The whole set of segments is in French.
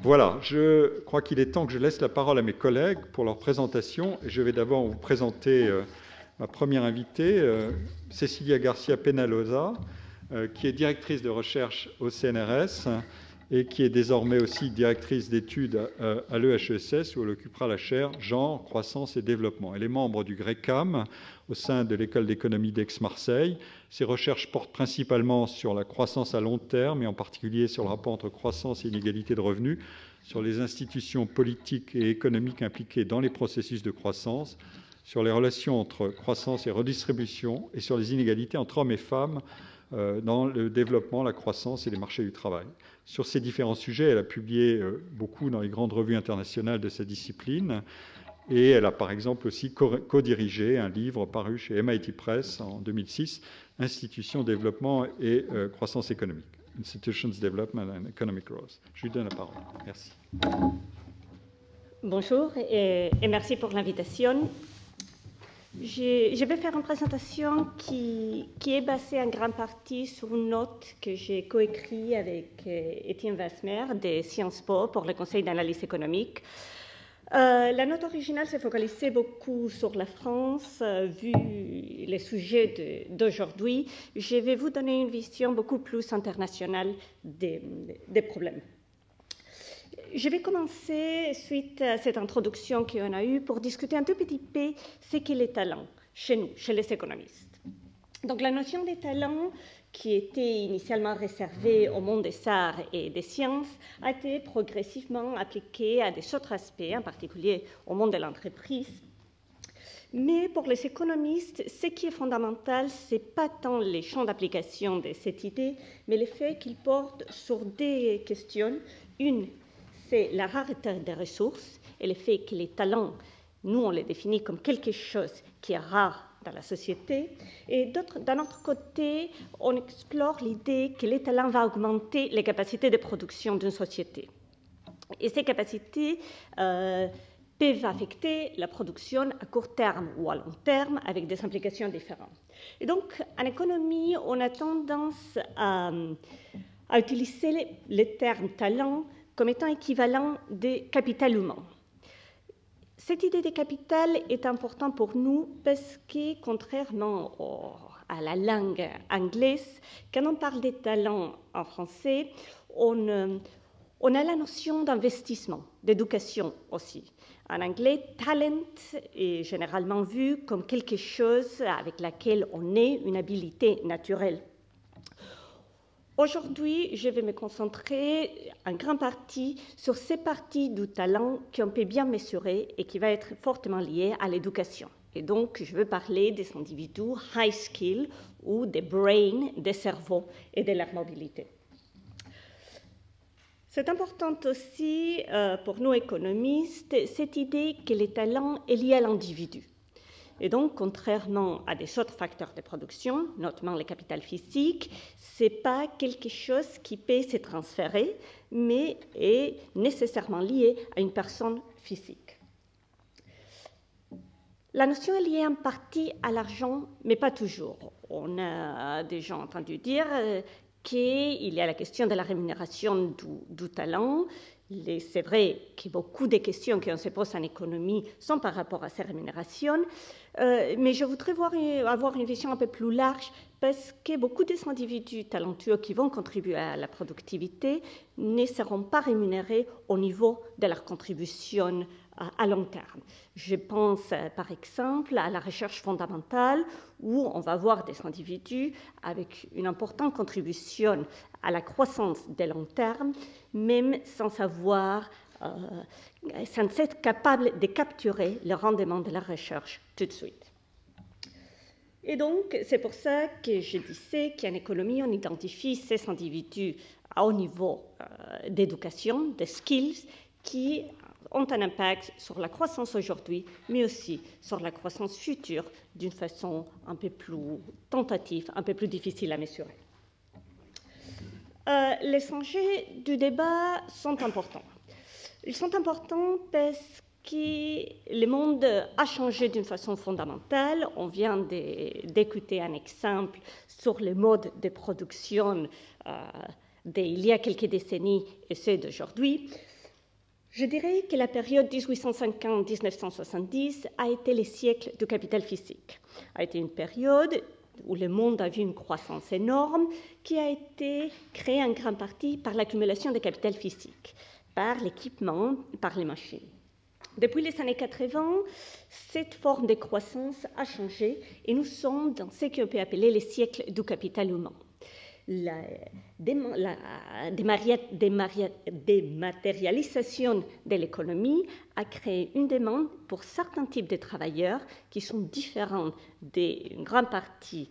Voilà, je crois qu'il est temps que je laisse la parole à mes collègues pour leur présentation. Je vais d'abord vous présenter ma première invitée, Cecilia Garcia Penalosa, qui est directrice de recherche au CNRS et qui est désormais aussi directrice d'études à l'EHESS, où elle occupera la chaire Genre, Croissance et Développement. Elle est membre du GRECAM au sein de l'École d'économie d'Aix-Marseille. Ses recherches portent principalement sur la croissance à long terme et en particulier sur le rapport entre croissance et inégalité de revenus, sur les institutions politiques et économiques impliquées dans les processus de croissance, sur les relations entre croissance et redistribution et sur les inégalités entre hommes et femmes dans le développement, la croissance et les marchés du travail. Sur ces différents sujets, elle a publié beaucoup dans les grandes revues internationales de sa discipline et elle a par exemple aussi co-dirigé un livre paru chez MIT Press en 2006, Institutions, développement et croissance économique. Institutions, Development and Economic Growth. Je lui donne la parole. Merci. Bonjour et merci pour l'invitation. Je vais faire une présentation qui est basée en grande partie sur une note que j'ai coécrite avec Étienne Wasmer de Sciences Po pour le Conseil d'analyse économique. La note originale s'est focalisée beaucoup sur la France. Vu les sujets d'aujourd'hui, je vais vous donner une vision beaucoup plus internationale des problèmes. Je vais commencer, suite à cette introduction qu'on a eue, pour discuter un tout petit peu ce qu'est les talents chez nous, chez les économistes. Donc la notion des talents, qui était initialement réservée au monde des arts et des sciences, a été progressivement appliquée à des autres aspects, en particulier au monde de l'entreprise. Mais pour les économistes, ce qui est fondamental, ce n'est pas tant les champs d'application de cette idée, mais le fait qu'ils portent sur des questions. Une, c'est la rareté des ressources et le fait que les talents, nous, on les définit comme quelque chose qui est rare dans la société. Et d'un autre côté, on explore l'idée que les talents vont augmenter les capacités de production d'une société. Et ces capacités peuvent affecter la production à court terme ou à long terme avec des implications différentes. Et donc, en économie, on a tendance à utiliser le terme talent comme étant équivalent de capital humain. Cette idée de capital est importante pour nous parce que, contrairement à la langue anglaise, quand on parle des talents en français, on a la notion d'investissement, d'éducation aussi. En anglais, talent est généralement vu comme quelque chose avec laquelle on est une habilité naturelle. Aujourd'hui, je vais me concentrer en grande partie sur ces parties du talent qu'on peut bien mesurer et qui va être fortement liée à l'éducation. Et donc, je veux parler des individus high skill ou des brains, des cerveaux et de leur mobilité. C'est important aussi pour nous économistes cette idée que le talent est lié à l'individu. Et donc, contrairement à des autres facteurs de production, notamment le capital physique, ce n'est pas quelque chose qui peut se transférer, mais est nécessairement lié à une personne physique. La notion est liée en partie à l'argent, mais pas toujours. On a déjà entendu dire qu'il y a la question de la rémunération du talent. C'est vrai que beaucoup des questions qu'on se pose en économie sont par rapport à ces rémunérations, mais je voudrais avoir une vision un peu plus large parce que beaucoup des individus talentueux qui vont contribuer à la productivité ne seront pas rémunérés au niveau de leur contribution à long terme. Je pense par exemple à la recherche fondamentale où on va voir des individus avec une importante contribution à la croissance de long terme, même sans être capable de capturer le rendement de la recherche tout de suite. Et donc, c'est pour ça que je disais qu'en économie, on identifie ces individus à haut niveau d'éducation, de skills, qui ont un impact sur la croissance aujourd'hui, mais aussi sur la croissance future d'une façon un peu plus tentative, un peu plus difficile à mesurer. Les enjeux du débat sont importants. Ils sont importants parce que le monde a changé d'une façon fondamentale. On vient d'écouter un exemple sur les modes de production d'il y a quelques décennies et ceux d'aujourd'hui. Je dirais que la période 1850-1970 a été le siècle du capital physique, a été une période où le monde a vu une croissance énorme qui a été créée en grande partie par l'accumulation de capital physique, par l'équipement, par les machines. Depuis les années 80, cette forme de croissance a changé et nous sommes dans ce qu'on peut appeler le siècle du capital humain. La dématérialisation de l'économie a créé une demande pour certains types de travailleurs qui sont différents d'une grande partie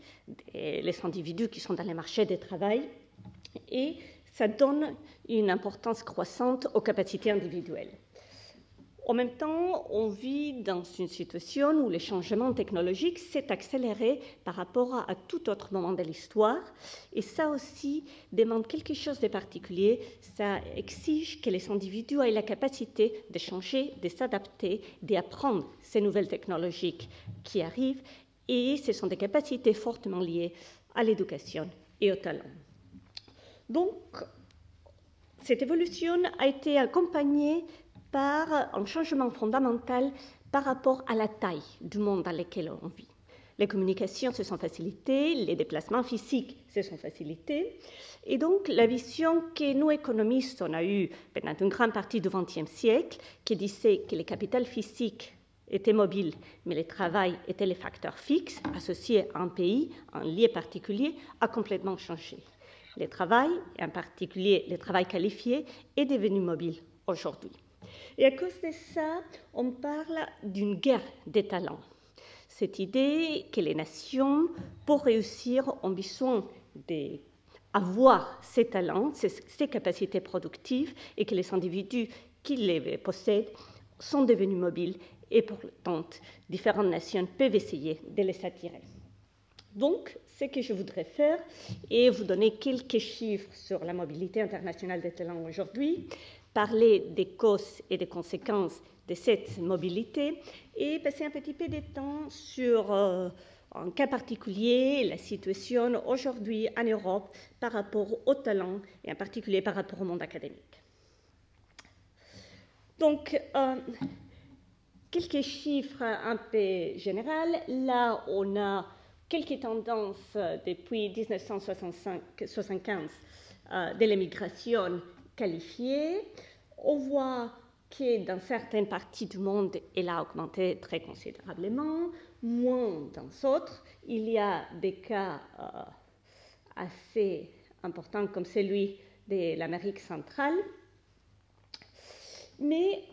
des individus qui sont dans les marchés du travail, et ça donne une importance croissante aux capacités individuelles. En même temps, on vit dans une situation où le changement technologique s'est accéléré par rapport à tout autre moment de l'histoire. Et ça aussi demande quelque chose de particulier. Ça exige que les individus aient la capacité de changer, de s'adapter, d'apprendre ces nouvelles technologies qui arrivent. Et ce sont des capacités fortement liées à l'éducation et au talent. Donc, cette évolution a été accompagnée par un changement fondamental par rapport à la taille du monde dans lequel on vit. Les communications se sont facilitées, les déplacements physiques se sont facilités, et donc la vision que nous économistes on a eue pendant une grande partie du XXe siècle, qui disait que le capital physique était mobile, mais le travail était le facteur fixe associé à un pays, un lieu particulier, a complètement changé. Le travail, et en particulier le travail qualifié, est devenu mobile aujourd'hui. Et à cause de ça, on parle d'une guerre des talents. Cette idée que les nations, pour réussir, ont besoin d'avoir ces talents, ces capacités productives, et que les individus qui les possèdent sont devenus mobiles, et pourtant, différentes nations peuvent essayer de les attirer. Donc, ce que je voudrais faire est vous donner quelques chiffres sur la mobilité internationale des talents aujourd'hui, parler des causes et des conséquences de cette mobilité et passer un petit peu de temps sur un cas particulier, la situation aujourd'hui en Europe par rapport au talent et en particulier par rapport au monde académique. Donc, quelques chiffres un peu généraux. Là, on a quelques tendances depuis 1975 de l'immigration qualifiée. On voit que dans certaines parties du monde, elle a augmenté très considérablement, moins dans d'autres. Il y a des cas assez importants comme celui de l'Amérique centrale. Mais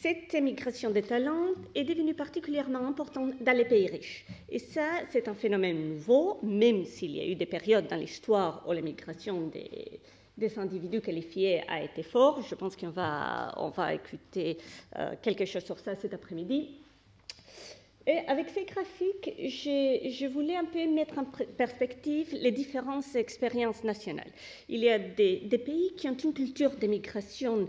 cette émigration des talents est devenue particulièrement importante dans les pays riches. Et ça, c'est un phénomène nouveau, même s'il y a eu des périodes dans l'histoire où l'émigration des individus qualifiés a été forte. Je pense qu'on va écouter quelque chose sur ça cet après-midi. Et avec ces graphiques, je voulais un peu mettre en perspective les différentes expériences nationales. Il y a des pays qui ont une culture d'émigration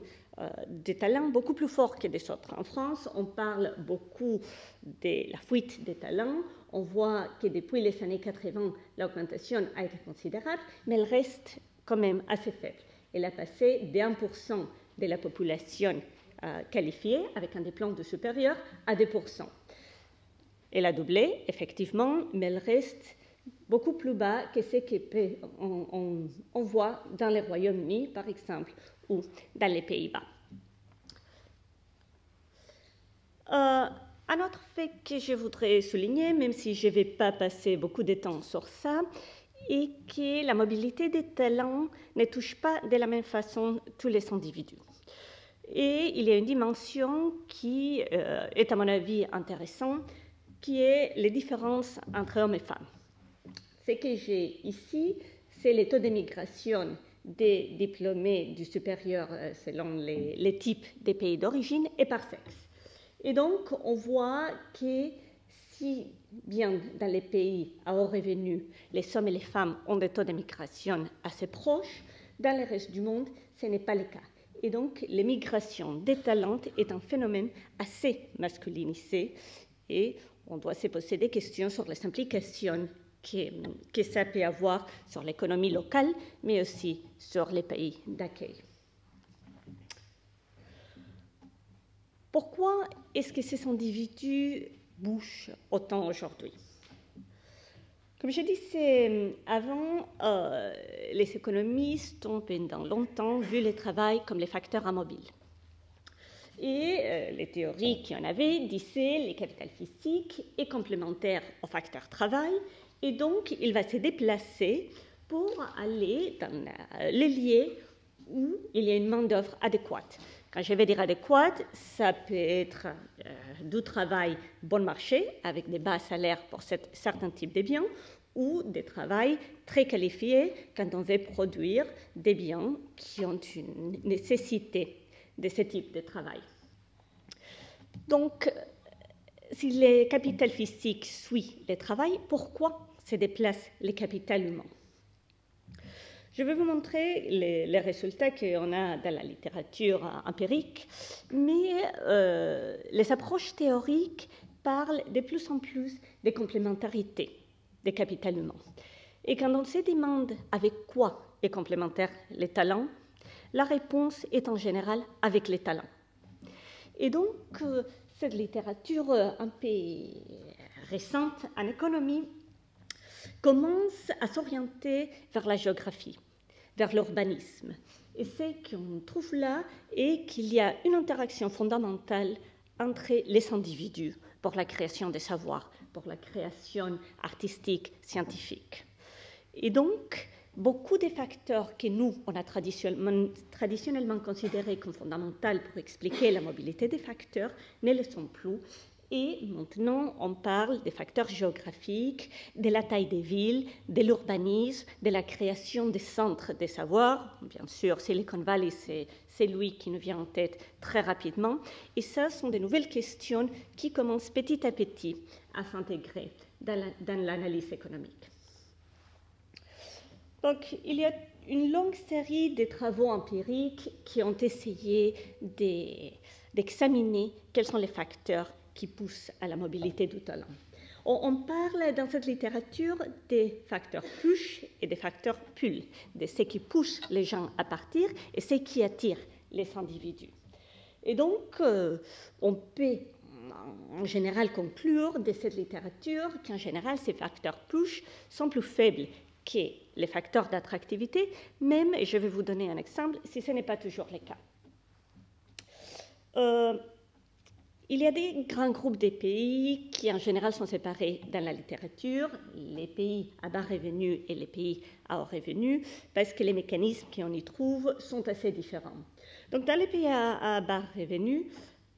des talents beaucoup plus fort que des autres. En France, on parle beaucoup de la fuite des talents. On voit que depuis les années 80, l'augmentation a été considérable, mais elle reste quand même assez faible. Elle a passé de 1% de la population qualifiée avec un diplôme de supérieur à 2%. Elle a doublé, effectivement, mais elle reste beaucoup plus bas que ce qu'on voit dans le Royaume-Uni, par exemple, ou dans les Pays-Bas. Un autre fait que je voudrais souligner, même si je ne vais pas passer beaucoup de temps sur ça, est que la mobilité des talents ne touche pas de la même façon tous les individus. Et il y a une dimension qui est, à mon avis, intéressante, qui est les différences entre hommes et femmes. Ce que j'ai ici, c'est le taux d'émigration des diplômés du supérieur selon les types des pays d'origine et par sexe. Et donc, on voit que si bien dans les pays à haut revenu, les hommes et les femmes ont des taux d'émigration assez proches, dans le reste du monde, ce n'est pas le cas. Et donc, l'émigration des talents est un phénomène assez masculinisé et on doit se poser des questions sur les implications que ça peut avoir sur l'économie locale, mais aussi sur les pays d'accueil. Pourquoi est-ce que ces individus bougent autant aujourd'hui? Comme je disais avant, les économistes ont pendant longtemps vu le travail comme les facteurs immobiles. Et les théories qui en avaient disaient le capital physique est complémentaire au facteur travail, et donc il va se déplacer pour aller dans les lieux où il y a une main-d'œuvre adéquate. Quand je vais dire adéquate, ça peut être du travail bon marché, avec des bas salaires pour certains types de biens, ou des travails très qualifiés quand on veut produire des biens qui ont une nécessité de ce type de travail. Donc, si le capital physique suit le travail, pourquoi se déplace le capital humain? Je vais vous montrer les résultats qu'on a dans la littérature empirique, mais les approches théoriques parlent de plus en plus de complémentarité des capital humain. Et quand on se demande avec quoi est complémentaire les talents, la réponse est en général avec les talents. Et donc, cette littérature un peu récente en économie commence à s'orienter vers la géographie, vers l'urbanisme. Et ce qu'on trouve là est qu'il y a une interaction fondamentale entre les individus pour la création des savoirs, pour la création artistique, scientifique. Et donc, beaucoup des facteurs que nous, on a traditionnellement considérés comme fondamentaux pour expliquer la mobilité des facteurs ne le sont plus. Et maintenant, on parle des facteurs géographiques, de la taille des villes, de l'urbanisme, de la création des centres des savoirs. Bien sûr, Silicon Valley, c'est lui qui nous vient en tête très rapidement. Et ça sont des nouvelles questions qui commencent petit à petit à s'intégrer dans l'analyse économique. Donc, il y a une longue série de travaux empiriques qui ont essayé d'examiner quels sont les facteurs qui poussent à la mobilité du talent. On parle dans cette littérature des facteurs push et des facteurs pull, de ce qui pousse les gens à partir et ce qui attire les individus. Et donc, on peut en général conclure de cette littérature qu'en général, ces facteurs push sont plus faibles que les facteurs d'attractivité, même, et je vais vous donner un exemple, si ce n'est pas toujours le cas. Il y a des grands groupes de pays qui, en général, sont séparés dans la littérature, les pays à bas revenus et les pays à haut revenus, parce que les mécanismes qu'on y trouve sont assez différents. Donc, dans les pays à bas revenus,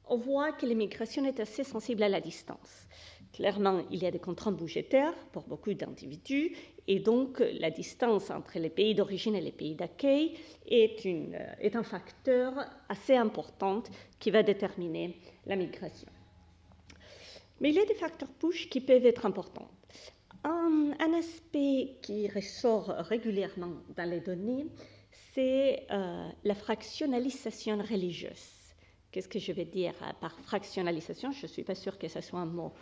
on voit que l'immigration est assez sensible à la distance. Clairement, il y a des contraintes budgétaires pour beaucoup d'individus, et donc la distance entre les pays d'origine et les pays d'accueil est un facteur assez important qui va déterminer la migration. Mais il y a des facteurs push qui peuvent être importants. Un aspect qui ressort régulièrement dans les données, c'est la fractionnalisation religieuse. Qu'est-ce que je vais dire par fractionnalisation? Je ne suis pas sûre que ce soit un mot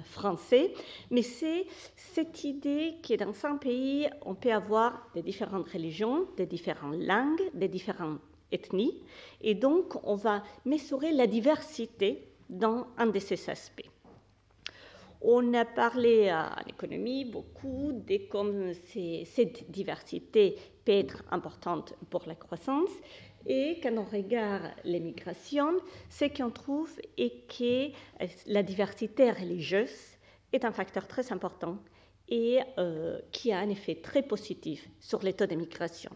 français, mais c'est cette idée que dans un pays, on peut avoir des différentes religions, des différentes langues, des différentes ethnies, et donc on va mesurer la diversité dans un de ces aspects. On a parlé en économie beaucoup de comment cette diversité peut être importante pour la croissance. Et quand on regarde l'immigration, ce qu'on trouve est que la diversité religieuse est un facteur très important et qui a un effet très positif sur les taux d'immigration.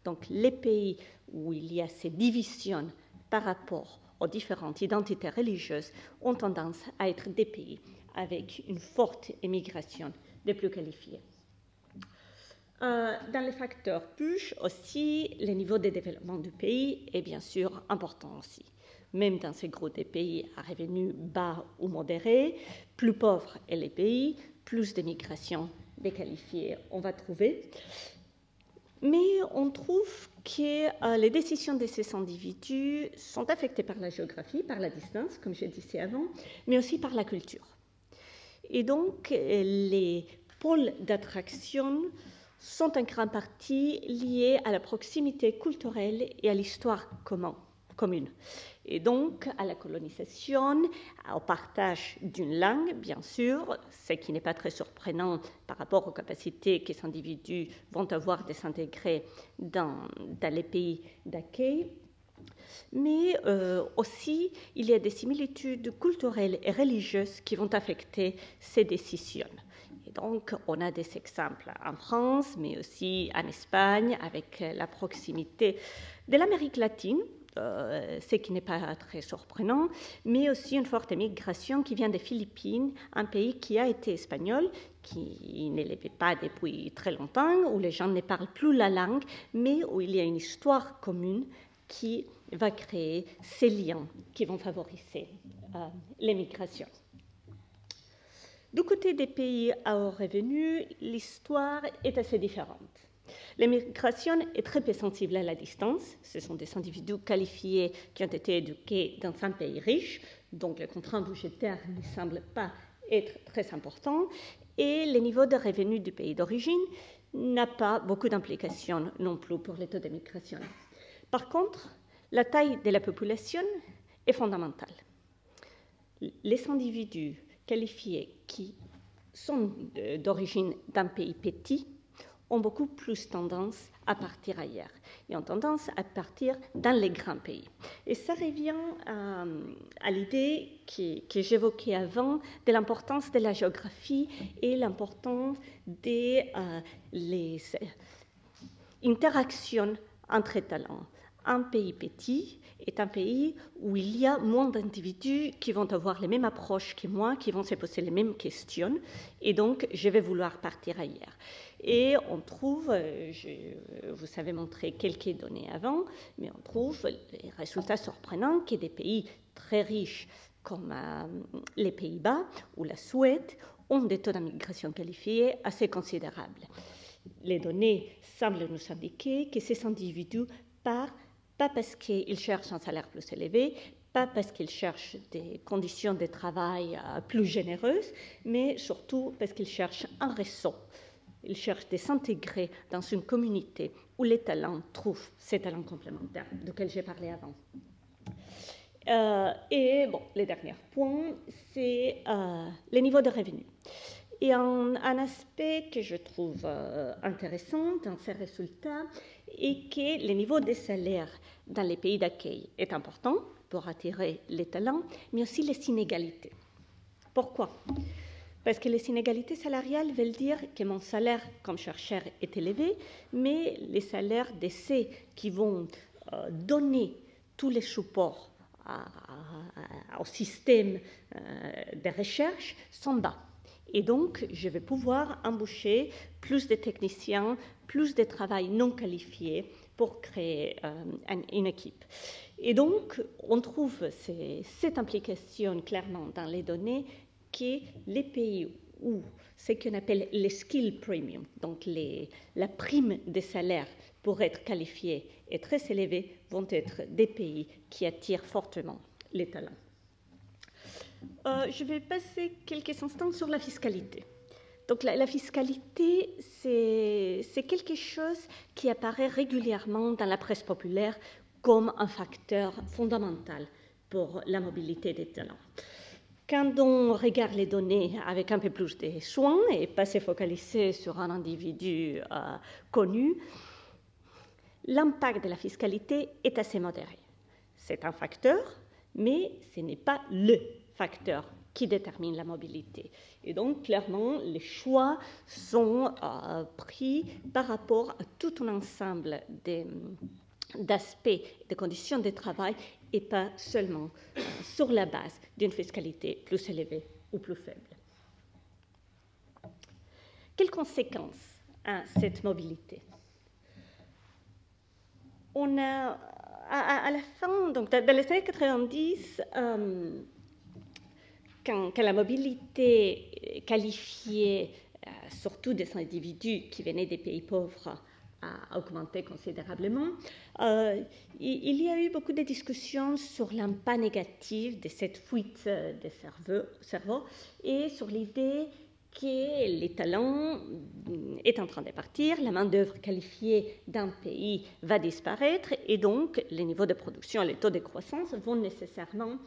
Donc les pays où il y a ces divisions par rapport aux différentes identités religieuses ont tendance à être des pays avec une forte immigration des plus qualifiés. Dans les facteurs push aussi, le niveau de développement du pays est bien sûr important aussi. Même dans ces groupes de pays à revenus bas ou modérés, plus pauvres est les pays, plus d'immigration déqualifiée on va trouver. Mais on trouve que les décisions de ces individus sont affectées par la géographie, par la distance, comme je disais avant, mais aussi par la culture. Et donc, les pôles d'attraction sont en grande partie liés à la proximité culturelle et à l'histoire commune commune. Et donc, à la colonisation, au partage d'une langue, bien sûr, ce qui n'est pas très surprenant par rapport aux capacités que ces individus vont avoir de s'intégrer dans les pays d'accueil. Mais aussi, il y a des similitudes culturelles et religieuses qui vont affecter ces décisions. Et donc, on a des exemples en France, mais aussi en Espagne, avec la proximité de l'Amérique latine, ce qui n'est pas très surprenant, mais aussi une forte migration qui vient des Philippines, un pays qui a été espagnol, qui ne l'était pas depuis très longtemps, où les gens ne parlent plus la langue, mais où il y a une histoire commune qui va créer ces liens qui vont favoriser l'émigration. Du côté des pays à haut revenu, l'histoire est assez différente. L'immigration est très peu sensible à la distance. Ce sont des individus qualifiés qui ont été éduqués dans un pays riche, donc les contraintes budgétaires ne semblent pas être très importantes, et le niveau de revenus du pays d'origine n'a pas beaucoup d'implications non plus pour les taux d'immigration. Par contre, la taille de la population est fondamentale. Les individus qualifiés qui sont d'origine d'un pays petit ont beaucoup plus tendance à partir ailleurs et ont tendance à partir dans les grands pays. Et ça revient à l'idée que j'évoquais avant de l'importance de la géographie et l'importance des interactions entre talents. Un pays petit est un pays où il y a moins d'individus qui vont avoir les mêmes approches que moi, qui vont se poser les mêmes questions, et donc je vais vouloir partir ailleurs. Et on trouve, je vous avais montré quelques données avant, mais on trouve les résultats surprenants que des pays très riches comme les Pays-Bas ou la Suède ont des taux d'immigration qualifiés assez considérables. Les données semblent nous indiquer que ces individus partent pas parce qu'ils cherchent un salaire plus élevé, pas parce qu'ils cherchent des conditions de travail plus généreuses, mais surtout parce qu'ils cherchent un réseau. Ils cherchent de s'intégrer dans une communauté où les talents trouvent ces talents complémentaires, desquels j'ai parlé avant. Et bon, le dernier point, c'est le niveau de revenus. Et un aspect que je trouve intéressant dans ces résultats est que le niveau des salaires dans les pays d'accueil est important pour attirer les talents, mais aussi les inégalités. Pourquoi ? Parce que les inégalités salariales veulent dire que mon salaire comme chercheur est élevé, mais les salaires de ceux qui vont donner tous les supports au système de recherche sont bas. Et donc, je vais pouvoir embaucher plus de techniciens, plus de travail non qualifié pour créer une équipe. Et donc, on trouve cette implication clairement dans les données que les pays où ce qu'on appelle les skill premium, donc la prime des salaires pour être qualifié est très élevée, vont être des pays qui attirent fortement les talents. Je vais passer quelques instants sur la fiscalité. Donc la fiscalité, c'est quelque chose qui apparaît régulièrement dans la presse populaire comme un facteur fondamental pour la mobilité des talents. Quand on regarde les données avec un peu plus de soin et pas se focaliser sur un individu connu, l'impact de la fiscalité est assez modéré. C'est un facteur, mais ce n'est pas le facteur qui détermine la mobilité. Et donc, clairement, les choix sont pris par rapport à tout un ensemble d'aspects, de conditions de travail, et pas seulement sur la base d'une fiscalité plus élevée ou plus faible. Quelles conséquences a cette mobilité ? On a, à la fin, donc dans les années 90, quand la mobilité qualifiée, surtout des individus qui venaient des pays pauvres, a augmenté considérablement, il y a eu beaucoup de discussions sur l'impact négatif de cette fuite des cerveaux et sur l'idée que les talents est en train de partir, la main-d'œuvre qualifiée d'un pays va disparaître et donc les niveaux de production et les taux de croissance vont nécessairement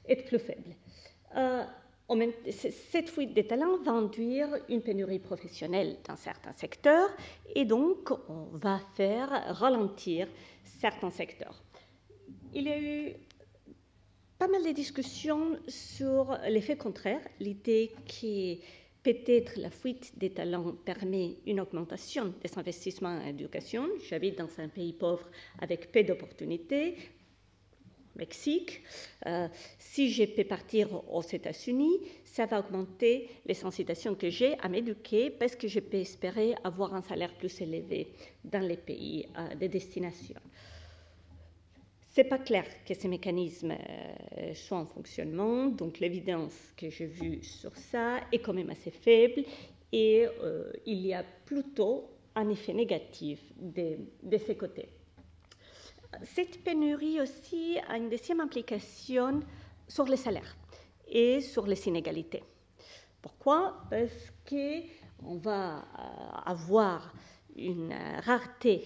être plus faibles. Cette fuite des talents va induire une pénurie professionnelle dans certains secteurs et donc on va faire ralentir certains secteurs. Il y a eu pas mal de discussions sur l'effet contraire, l'idée que peut-être la fuite des talents permet une augmentation des investissements en éducation. J'habite dans un pays pauvre avec peu d'opportunités, Mexique. Si je peux partir aux États-Unis, ça va augmenter les incitations que j'ai à m'éduquer parce que je peux espérer avoir un salaire plus élevé dans les pays de destination. Ce n'est pas clair que ces mécanismes soient en fonctionnement, donc l'évidence que j'ai vue sur ça est quand même assez faible et il y a plutôt un effet négatif de ces côtés. Cette pénurie aussi a une deuxième implication sur les salaires et sur les inégalités. Pourquoi? Parce qu'on va avoir une rareté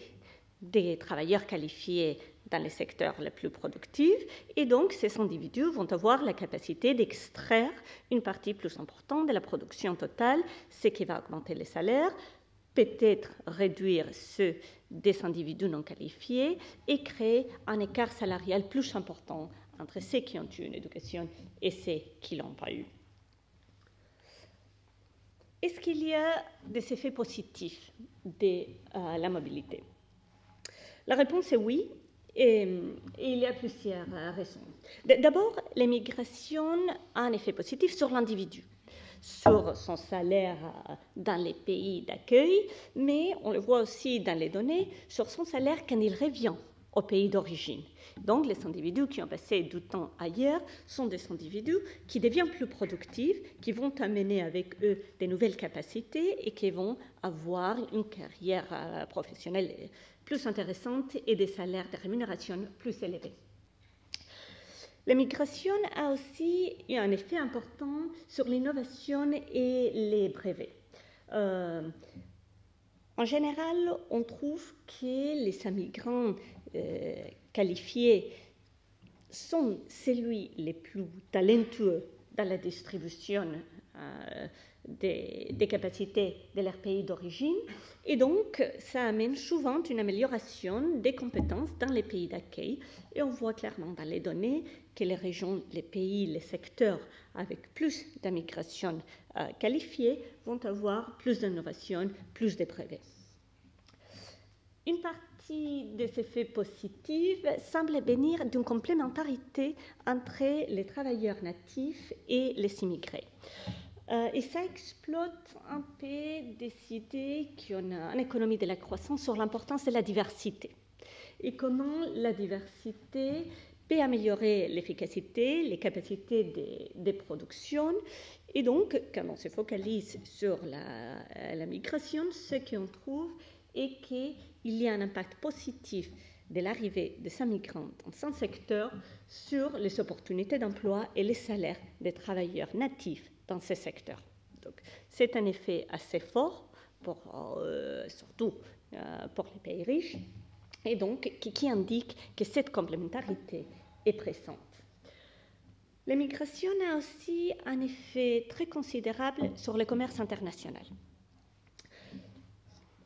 des travailleurs qualifiés dans les secteurs les plus productifs et donc ces individus vont avoir la capacité d'extraire une partie plus importante de la production totale, ce qui va augmenter les salaires, peut-être réduire ceux des individus non qualifiés et créer un écart salarial plus important entre ceux qui ont eu une éducation et ceux qui ne l'ont pas eu. Est-ce qu'il y a des effets positifs de la mobilité? La réponse est oui, et il y a plusieurs raisons. D'abord, l'immigration a un effet positif sur l'individu, sur son salaire dans les pays d'accueil, mais on le voit aussi dans les données, sur son salaire quand il revient au pays d'origine. Donc, les individus qui ont passé du temps ailleurs sont des individus qui deviennent plus productifs, qui vont amener avec eux des nouvelles capacités et qui vont avoir une carrière professionnelle plus intéressante et des salaires de rémunération plus élevés. L'immigration a aussi eu un effet important sur l'innovation et les brevets. En général, on trouve que les immigrants qualifiés sont ceux les plus talentueux dans la distribution des capacités de leur pays d'origine et donc ça amène souvent une amélioration des compétences dans les pays d'accueil et on voit clairement dans les données que les régions, les pays, les secteurs avec plus d'immigration qualifiée vont avoir plus d'innovation, plus de brevets. Une partie des effets positifs semble venir d'une complémentarité entre les travailleurs natifs et les immigrés. Et ça exploite un peu des idées qu'on a en économie de la croissance sur l'importance de la diversité et comment la diversité peut améliorer l'efficacité, les capacités de production. Et donc, quand on se focalise sur la migration, ce qu'on trouve est qu'il y a un impact positif de l'arrivée de ces migrants dans un secteur sur les opportunités d'emploi et les salaires des travailleurs natifs dans ces secteurs. Donc, c'est un effet assez fort, surtout pour les pays riches, et donc qui indique que cette complémentarité est présente. L'immigration a aussi un effet très considérable sur le commerce international.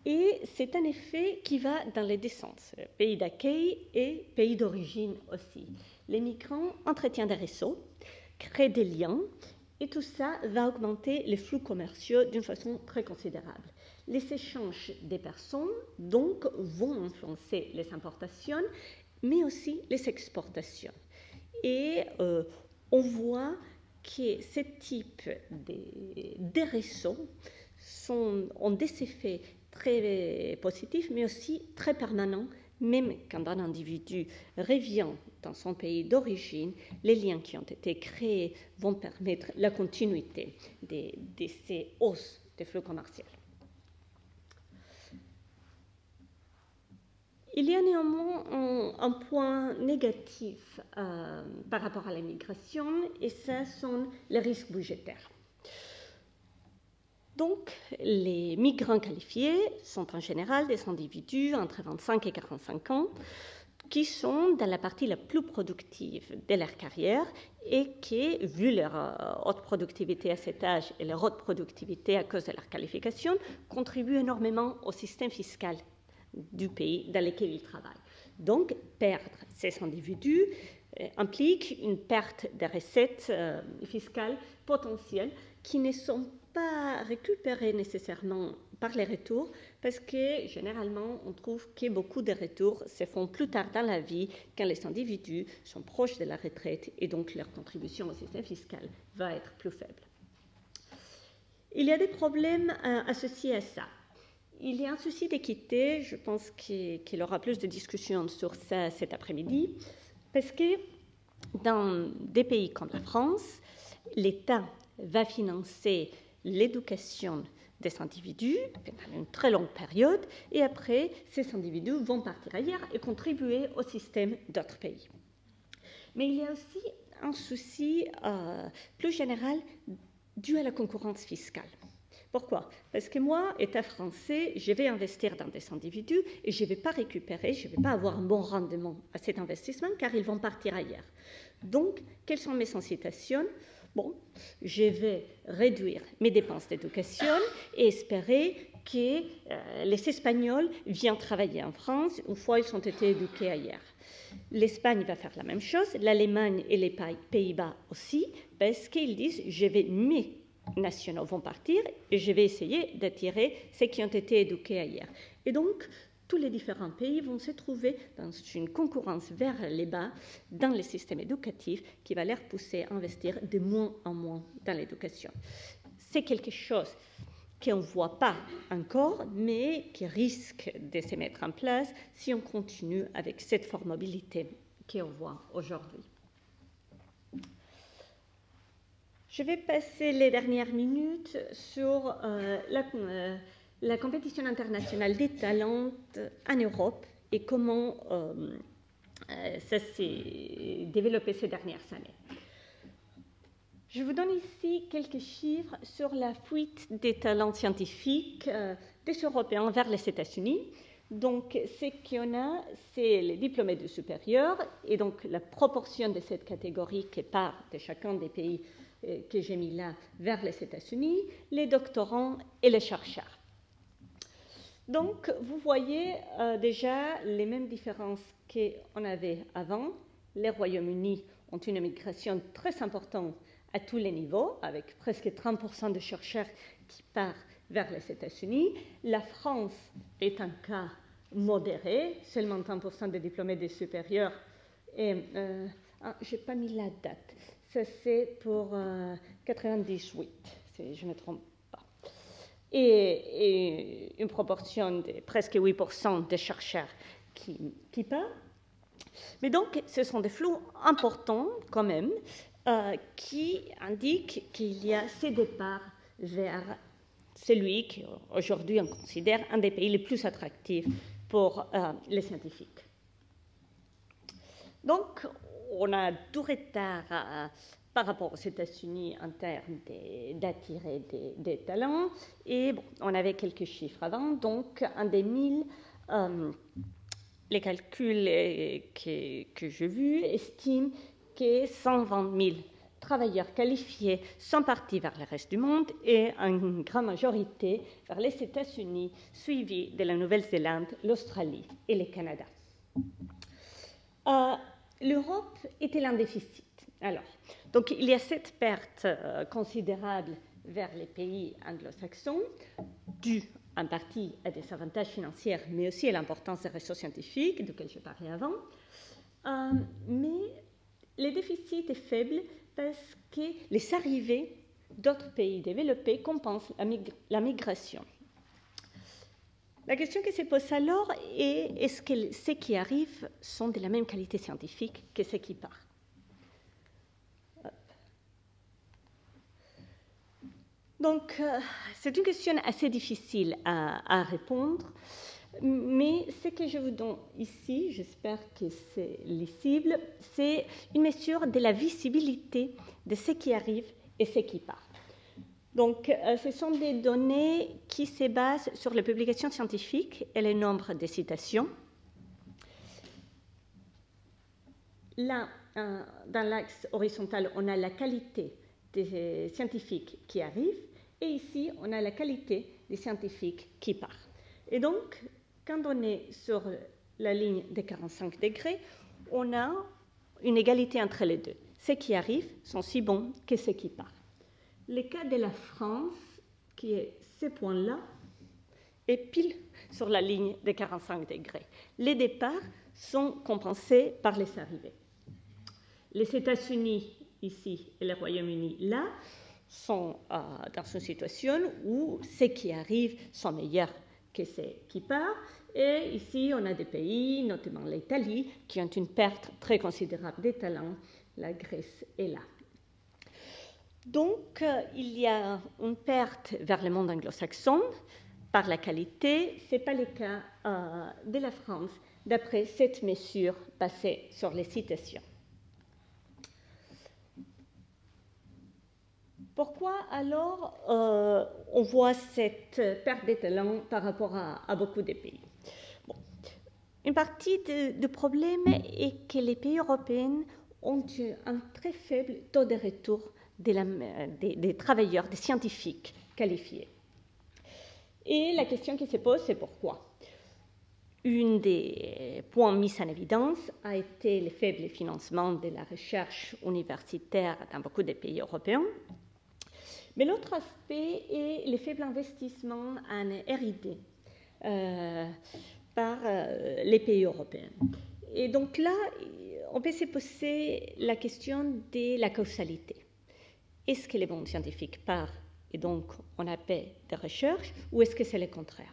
Et c'est un effet qui va dans les deux sens, pays d'accueil et pays d'origine aussi. Les migrants entretiennent des réseaux, créent des liens, et tout ça va augmenter les flux commerciaux d'une façon très considérable. Les échanges des personnes, donc, vont influencer les importations, mais aussi les exportations. Et on voit que ce type de réseaux ont des effets très positifs, mais aussi très permanents, même quand un individu revient dans son pays d'origine, les liens qui ont été créés vont permettre la continuité de ces hausses de flux commerciaux. Il y a néanmoins un point négatif par rapport à l'immigration, et ce sont les risques budgétaires. Donc, les migrants qualifiés sont en général des individus entre 25 et 45 ans qui sont dans la partie la plus productive de leur carrière et qui, vu leur haute productivité à cet âge et leur haute productivité à cause de leur qualification, contribuent énormément au système fiscal du pays dans lequel ils travaillent. Donc, perdre ces individus implique une perte de recettes fiscales potentielles qui ne sont pas récupérées nécessairement par les retours, parce que généralement on trouve que beaucoup de retours se font plus tard dans la vie quand les individus sont proches de la retraite et donc leur contribution au système fiscal va être plus faible. Il y a des problèmes associés à ça. Il y a un souci d'équité, je pense qu'il y aura plus de discussions sur ça cet après-midi, parce que dans des pays comme la France, l'État va financer l'éducation des individus pendant une très longue période, et après, ces individus vont partir ailleurs et contribuer au système d'autres pays. Mais il y a aussi un souci plus général dû à la concurrence fiscale. Pourquoi? Parce que moi, État français, je vais investir dans des individus et je ne vais pas récupérer, je ne vais pas avoir un bon rendement à cet investissement car ils vont partir ailleurs. Donc, quelles sont mes incitations? Bon, je vais réduire mes dépenses d'éducation et espérer que les Espagnols viennent travailler en France une fois ils ont été éduqués ailleurs. L'Espagne va faire la même chose, l'Allemagne et les Pays-Bas aussi, parce qu'ils disent « je vais mes nationaux vont partir et je vais essayer d'attirer ceux qui ont été éduqués ailleurs ». Et donc, tous les différents pays vont se trouver dans une concurrence vers les bas dans le système éducatif qui va les pousser à investir de moins en moins dans l'éducation. C'est quelque chose qu'on ne voit pas encore, mais qui risque de se mettre en place si on continue avec cette formabilité qu'on voit aujourd'hui. Je vais passer les dernières minutes sur la compétition internationale des talents en Europe et comment ça s'est développé ces dernières années. Je vous donne ici quelques chiffres sur la fuite des talents scientifiques des Européens vers les États-Unis. Donc, ce qu'on a, c'est les diplômés du supérieur et donc la proportion de cette catégorie qui part de chacun des pays que j'ai mis là vers les États-Unis, les doctorants et les chercheurs. Donc, vous voyez déjà les mêmes différences qu'on avait avant. Les Royaumes-Unis ont une migration très importante à tous les niveaux, avec presque 30% de chercheurs qui partent vers les États-Unis. La France est un cas modéré, seulement 30% des diplômés des supérieurs. Et je n'ai pas mis la date. Ça, c'est pour 98, si je ne me trompe pas. Et une proportion de presque 8% de chercheurs qui partent. Mais donc, ce sont des flux importants quand même qui indiquent qu'il y a ces départs vers celui qu'aujourd'hui on considère un des pays les plus attractifs pour les scientifiques. Donc, on a du retard par rapport aux États-Unis en termes d'attirer des talents. Et bon, on avait quelques chiffres avant. Donc, en 2000, les calculs que j'ai vus estiment que 120 000 travailleurs qualifiés sont partis vers le reste du monde et une grande majorité vers les États-Unis, suivis de la Nouvelle-Zélande, l'Australie et le Canada. L'Europe est-elle en déficit? Alors, donc il y a cette perte considérable vers les pays anglo-saxons, due en partie à des avantages financiers, mais aussi à l'importance des réseaux scientifiques, duquel je parlais avant. Mais le déficit est faible parce que les arrivées d'autres pays développés compensent la migration. La question qui se pose alors est, est-ce que ceux qui arrivent sont de la même qualité scientifique que ceux qui partent? Donc, c'est une question assez difficile à répondre. Mais ce que je vous donne ici, j'espère que c'est lisible, c'est une mesure de la visibilité de ce qui arrive et ce qui part. Donc, ce sont des données qui se basent sur les publications scientifiques et le nombre de citations. Là, dans l'axe horizontal, on a la qualité des scientifiques qui arrivent, et ici, on a la qualité des scientifiques qui partent. Et donc, quand on est sur la ligne des 45 degrés, on a une égalité entre les deux. Ceux qui arrivent sont si bons que ceux qui partent. Le cas de la France, qui est ce point-là, est pile sur la ligne des 45 degrés. Les départs sont compensés par les arrivées. Les États-Unis, ici, et le Royaume-Uni, là, sont dans une situation où ceux qui arrivent sont meilleurs que ceux qui partent. Et ici, on a des pays, notamment l'Italie, qui ont une perte très considérable des talents. La Grèce est là. Donc, il y a une perte vers le monde anglo-saxon par la qualité. Ce n'est pas le cas de la France, d'après cette mesure basée sur les citations. Pourquoi alors on voit cette perte des talents par rapport à beaucoup de pays? Bon. Une partie du problème est que les pays européens ont un très faible taux de retour des travailleurs, des scientifiques qualifiés. Et la question qui se pose, c'est pourquoi? Un des points mis en évidence a été le faible financement de la recherche universitaire dans beaucoup de pays européens. Mais l'autre aspect est le faible investissement en R&D par les pays européens. Et donc là, on peut se poser la question de la causalité. Est-ce que les bons scientifiques partent et donc on a paix de recherche, ou est-ce que c'est le contraire?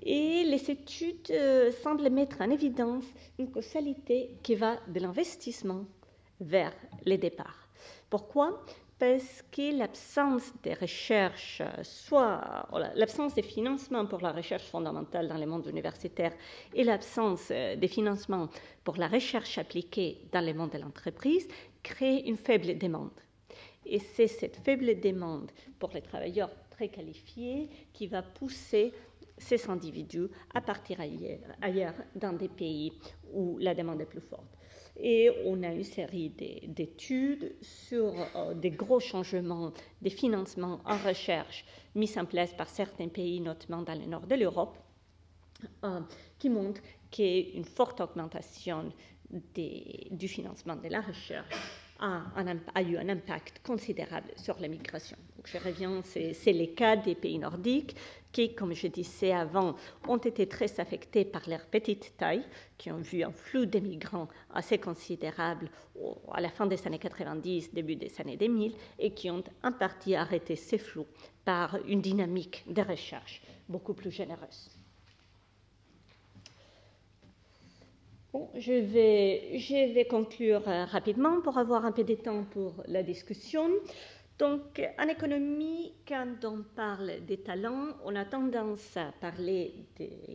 Et les études semblent mettre en évidence une causalité qui va de l'investissement vers les départs. Pourquoi? Parce que l'absence de recherche, soit l'absence de financement pour la recherche fondamentale dans le monde universitaire et l'absence de financement pour la recherche appliquée dans le monde de l'entreprise, crée une faible demande. Et c'est cette faible demande pour les travailleurs très qualifiés qui va pousser ces individus à partir ailleurs dans des pays où la demande est plus forte. Et on a une série d'études sur des gros changements de financement en recherche mis en place par certains pays, notamment dans le nord de l'Europe, qui montrent qu'une forte augmentation du financement de la recherche a eu un impact considérable sur la migration. Donc je reviens, c'est le cas des pays nordiques qui, comme je disais avant, ont été très affectés par leur petite taille, qui ont vu un flux de migrants assez considérable à la fin des années 90, début des années 2000, et qui ont en partie arrêté ces flux par une dynamique de recherche beaucoup plus généreuse. Bon, je vais conclure rapidement pour avoir un peu de temps pour la discussion. Donc, en économie, quand on parle des talents, on a tendance à parler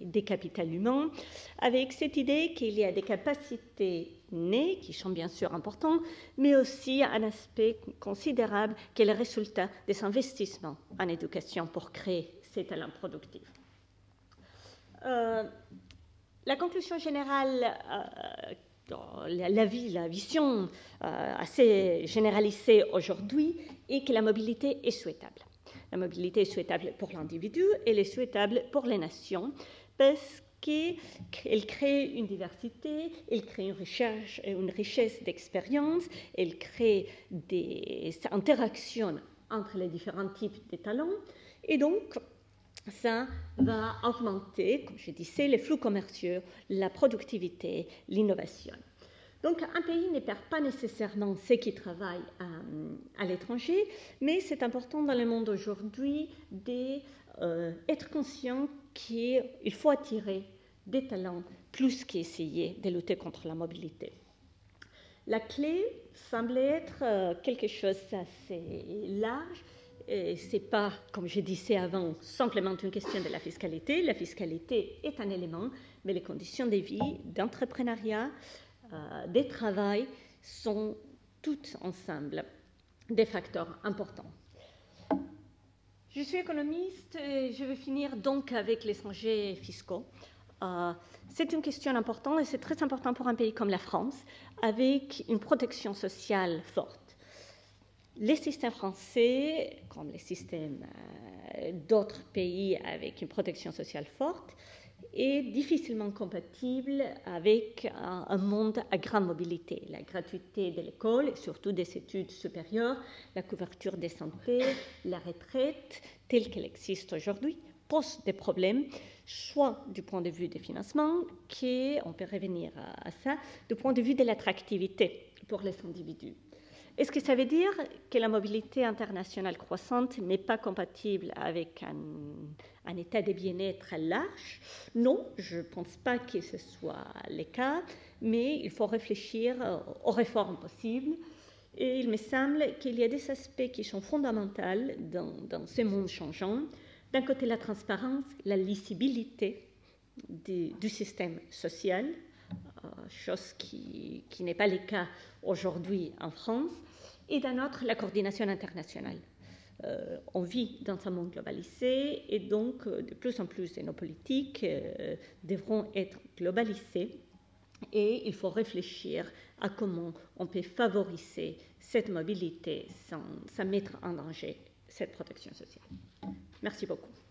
des capitaux humains avec cette idée qu'il y a des capacités innées qui sont bien sûr importantes, mais aussi un aspect considérable qui est le résultat des investissements en éducation pour créer ces talents productifs. La conclusion générale, la vision assez généralisée aujourd'hui est que la mobilité est souhaitable. La mobilité est souhaitable pour l'individu et elle est souhaitable pour les nations parce qu'elle crée une diversité, elle crée une richesse d'expérience, elle crée des interactions entre les différents types de talents et donc ça va augmenter, comme je disais, les flux commerciaux, la productivité, l'innovation. Donc, un pays ne perd pas nécessairement ceux qui travaillent à l'étranger, mais c'est important dans le monde aujourd'hui d'être conscient qu'il faut attirer des talents plus qu'essayer de lutter contre la mobilité. La clé semble être quelque chose d'assez large Ce n'est pas, comme je disais avant, simplement une question de la fiscalité. La fiscalité est un élément, mais les conditions de vie, d'entrepreneuriat, de travail sont toutes ensemble des facteurs importants. Je suis économiste et je vais finir donc avec les enjeux fiscaux. C'est une question importante et c'est très important pour un pays comme la France, avec une protection sociale forte. Les systèmes français, comme les systèmes d'autres pays avec une protection sociale forte, est difficilement compatible avec un monde à grande mobilité. La gratuité de l'école, et surtout des études supérieures, la couverture des santé, la retraite, telle qu'elle existe aujourd'hui, pose des problèmes, soit du point de vue des financements, on peut revenir à ça, du point de vue de l'attractivité pour les individus. Est-ce que ça veut dire que la mobilité internationale croissante n'est pas compatible avec un état de bien-être large? Non, je ne pense pas que ce soit le cas, mais il faut réfléchir aux réformes possibles. Et il me semble qu'il y a des aspects qui sont fondamentaux dans ce monde changeant. D'un côté, la transparence, la lisibilité du système social, chose qui n'est pas le cas aujourd'hui en France, et d'un autre, la coordination internationale. On vit dans un monde globalisé et donc de plus en plus de nos politiques devront être globalisées et il faut réfléchir à comment on peut favoriser cette mobilité sans mettre en danger cette protection sociale. Merci beaucoup.